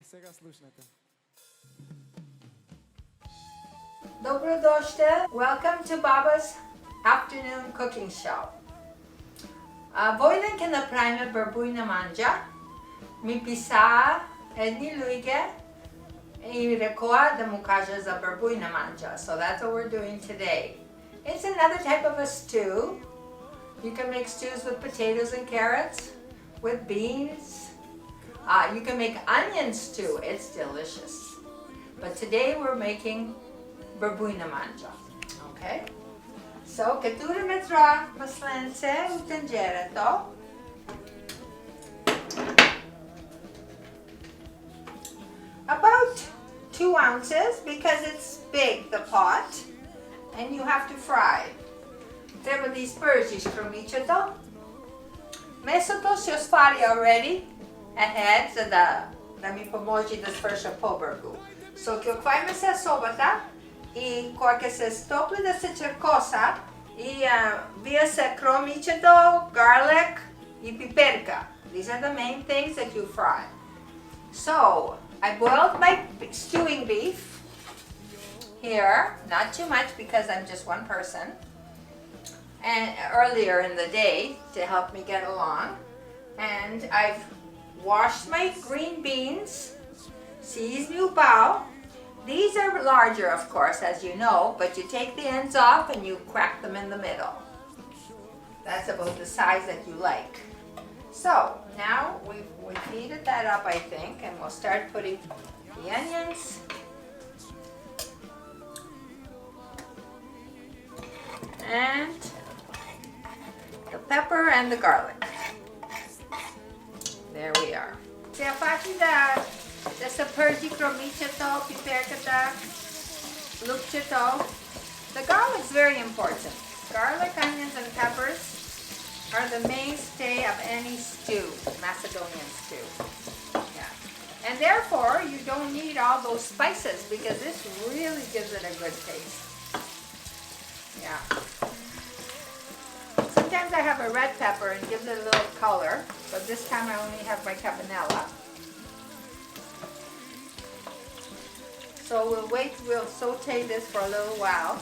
Сега слушнете. Dobrodošli. Welcome to Baba's afternoon cooking show. Војден ќе направиме Barbunja Manja. Ми писа едни луѓе и рекоа да му кажа за Barbunja Manja. So that's what we're doing today. It's another type of a stew. You can make stews with potatoes and carrots, with beans. You can make onion stew. It's delicious. But today we're making Barbunja Manja. Okay? So, кетуре метра масленце у тенџерето. About 2 ounces because it's big, the pot, and you have to fry. Треба да изпържиш хромичето. Месото се свари already ahead, за да ми поможи да свърша по-бързо. So, ќе отвариме се собата и кога ќе се стопли да се черкоса и вие се хромичето, garlic и пиперка. These are the main things that you fry. So, I boiled my stewing beef here, not too much because I'm just one person, and earlier in the day to help me get along. And I've washed my green beans, seasoned bao. These are larger, of course, as you know, but you take the ends off and you crack them in the middle. That's about the size that you like. So, now we've heated that up, I think, and we'll start putting the onions. And the pepper and the garlic. There we are. Сега фати да се пържи хромичето, пиперката, лукчето. The garlic is very important. Garlic, onions, and peppers are the mainstay of any stew, Macedonian stew. Yeah. And therefore, you don't need all those spices because this really gives it a good taste. Yeah. Sometimes I have a red pepper and gives it a little color, but this time I only have my cabanella. So we'll saute this for a little while.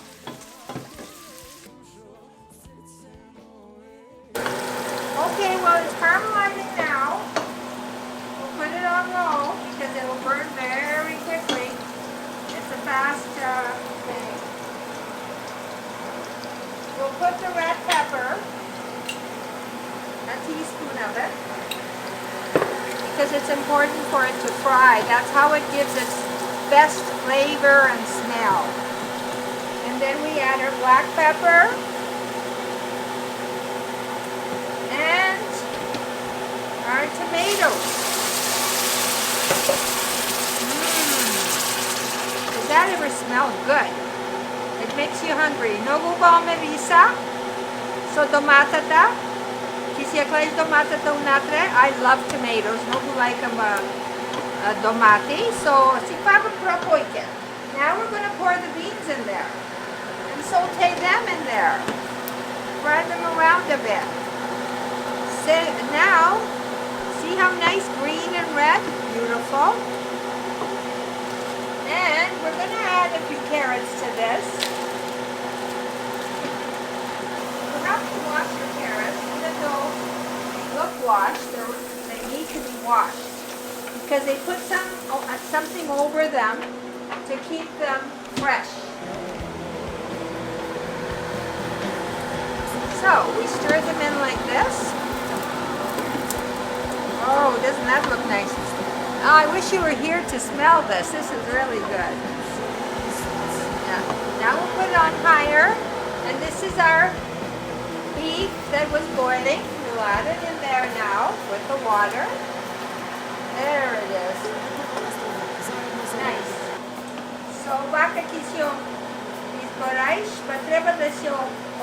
Okay, well it's caramelizing now. We'll put it on low because it will burn very quickly. It's a fast thing. We'll put the red pepper, a teaspoon of it, because it's important for it to fry. That's how it gives its best flavor and smell. And then we add our black pepper and our tomatoes. Does that ever smell good? It makes you hungry. Много балме виса со доматата. Ки си ја клаиш доматата унатре. I love tomatoes. Много лајкам domati. So, si pavам пропојке. Now we're going to pour the beans in there. And saute them in there. Fry them around a bit. So, now, see how nice green and red? Beautiful. And we're going to add a few carrots to this. You have to wash your carrots, even though they look washed, they need to be washed. Because they put something over them to keep them fresh. So, we stir them in like this. Oh, doesn't that look nice? Oh, I wish you were here to smell this. This is really good. Yeah. Now we'll put it on higher. And this is our beef that was boiling. We'll add it in there now with the water. There it is. Nice. So, вака ќе си ја избораиш, па треба да си ја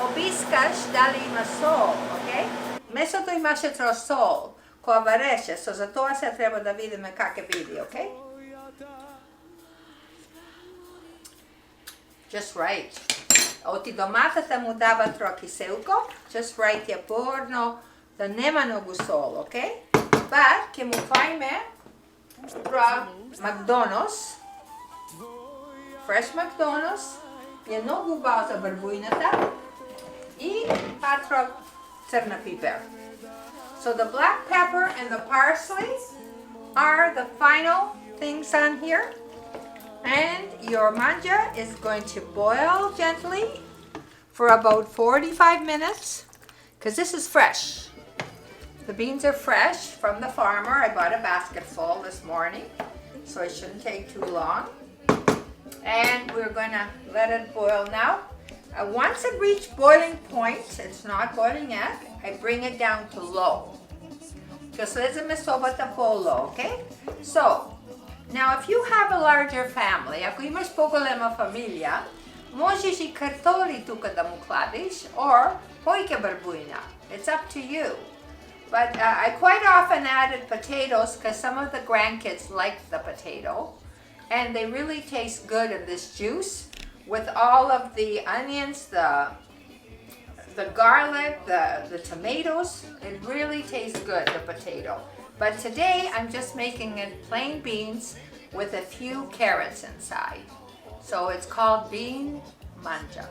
обискаш дали има сол, окей? Месото имаше трош сол, која вареше, со за тоа се треба да видиме как ќе биде, окей? Just right. Оти доматата му дава тро киселко, just right ја порно, да нема многу сол, окей? But ќе му фајме Tra McDonald's, fresh McDonald's, jednog ubavca barbujnata и patra crna piper. So the black pepper and the parsley are the final things on here. And your manja is going to boil gently for about 45 minutes because this is fresh. The beans are fresh from the farmer. I bought a basket full this morning, so it shouldn't take too long. And we're gonna let it boil now. Once it reaches boiling point, it's not boiling yet, I bring it down to low. Because there's a misobata polo, okay? So, now if you have a larger family, ako imaš pogolema familija, možeš i kartoli tuka da mu kladiš, or hojke barbujna. It's up to you. But I quite often added potatoes because some of the grandkids like the potato. And they really taste good in this juice with all of the onions, the garlic, the tomatoes. It really tastes good, the potato. But today I'm just making it plain beans with a few carrots inside. So it's called Bean Manja.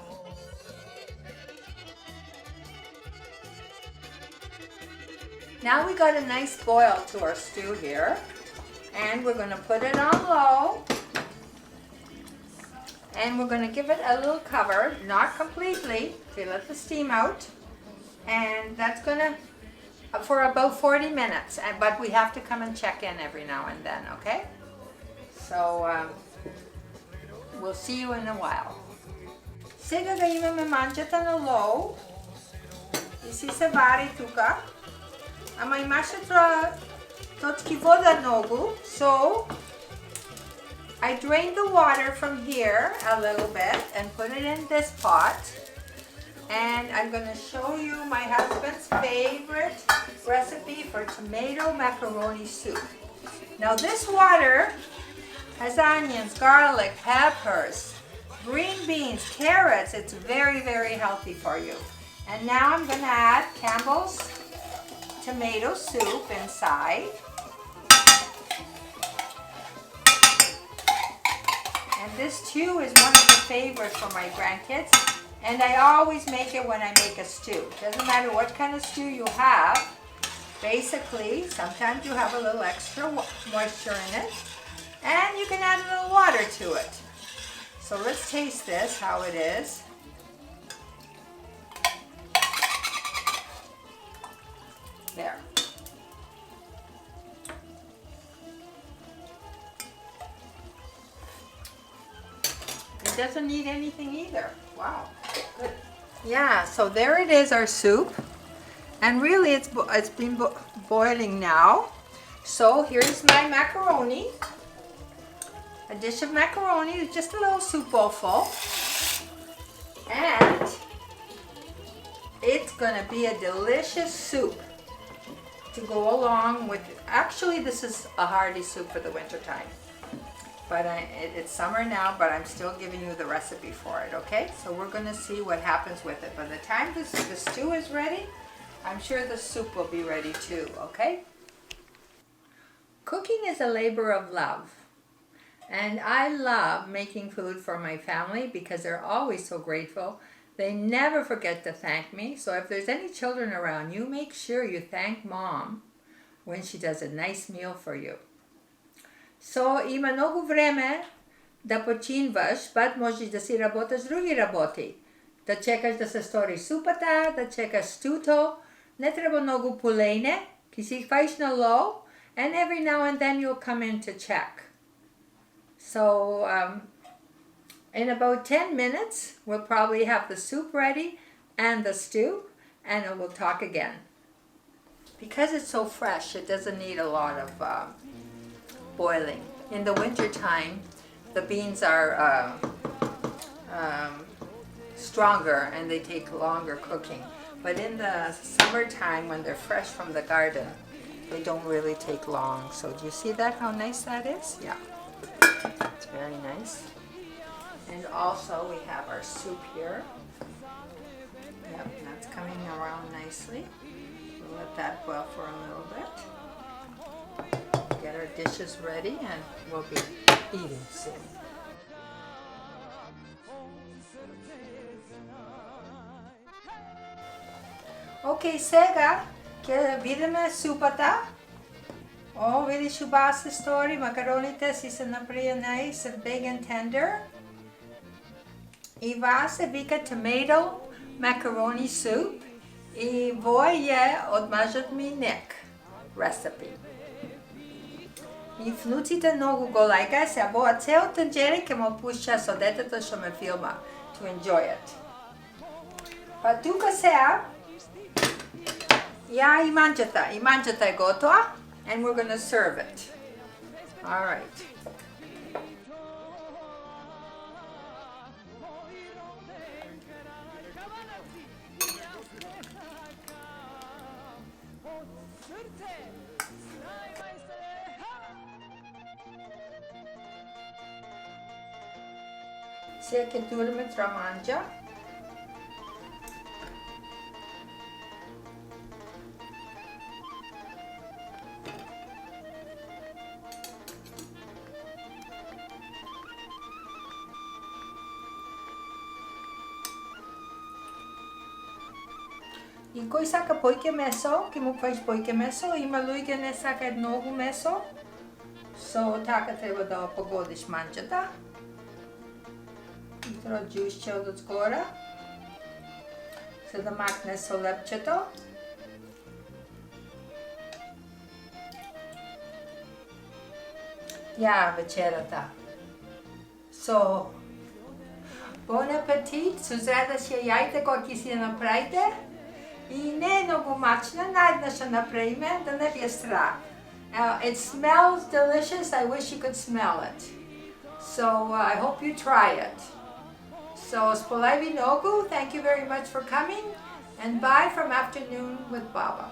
Now we got a nice boil to our stew here. And we're going to put it on low. And we're going to give it a little cover, not completely, to let the steam out. And that's going to, for about 40 minutes. But we have to come and check in every now and then, okay? So, we'll see you in a while. Сега да имаме манджата на low. И си се вари тука. Ама имаше точки вода много, so I drained the water from here a little bit and put it in this pot. And I'm going to show you my husband's favorite recipe for tomato macaroni soup. Now this water has onions, garlic, peppers, green beans, carrots. It's very, very healthy for you. And now I'm going to add Campbell's tomato soup inside. And this too is one of the favorites for my grandkids. And I always make it when I make a stew. Doesn't matter what kind of stew you have. Basically, sometimes you have a little extra moisture in it. And you can add a little water to it. So let's taste this, how it is. There. It doesn't need anything either. Wow, good. Yeah, so there it is, our soup. And really it's been boiling now. So here's my macaroni. A dish of macaroni, just a little soup bowl full. And it's gonna be a delicious soup to go along with, actually this is a hearty soup for the winter time. But it's summer now, but I'm still giving you the recipe for it, okay? So we're gonna see what happens with it. By the time the stew is ready, I'm sure the soup will be ready too, okay? Cooking is a labor of love. And I love making food for my family because they're always so grateful. They never forget to thank me. So if there's any children around, you make sure you thank mom when she does a nice meal for you. So има много време да починваш, път можеш да си работиш други работи. Да чекаш да се стори супата, да чекаш стуто. Не трябва много полейне, ки си хваиш на low, and every now and then you'll come in to check. So in about 10 minutes, we'll probably have the soup ready and the stew, and we'll talk again. Because it's so fresh, it doesn't need a lot of boiling. In the winter time, the beans are stronger and they take longer cooking. But in the summertime, when they're fresh from the garden, they don't really take long. So do you see that, how nice that is? Yeah, it's very nice. And also we have our soup here. Yep, that's coming around nicely. We'll let that boil for a little bit. get our dishes ready and we'll be eating soon. Okay, сега ќе видиме супата. О, видиш убава се стори, макароните си се направени, се big and tender. И ва се вика tomato macaroni soup. И вој е од мажот ми Ник recipe. И внуците многу го лајка, се во цел танџери ќе му пушта со детето што ме филма to enjoy it. Па тука сега ја и манџата е готова and we're gonna serve it. All right. Сега ќе туриме манџа. И кој сака појќе месо, ќе му паиш појќе месо, има луѓе не сакаат многу месо. So така треба да погодиш манџата. Тро џушче од згора. За да макне со лепчето. Ја вечерата. So bon апетит, сузредаш ја јајте кој ќе си ја направите. И не е многу мачна, наеднаш ја направиме, да не ви е страх. It smells delicious, I wish you could smell it. So I hope you try it. So sполај ви многу, thank you very much for coming, and bye from Afternoon with Baba.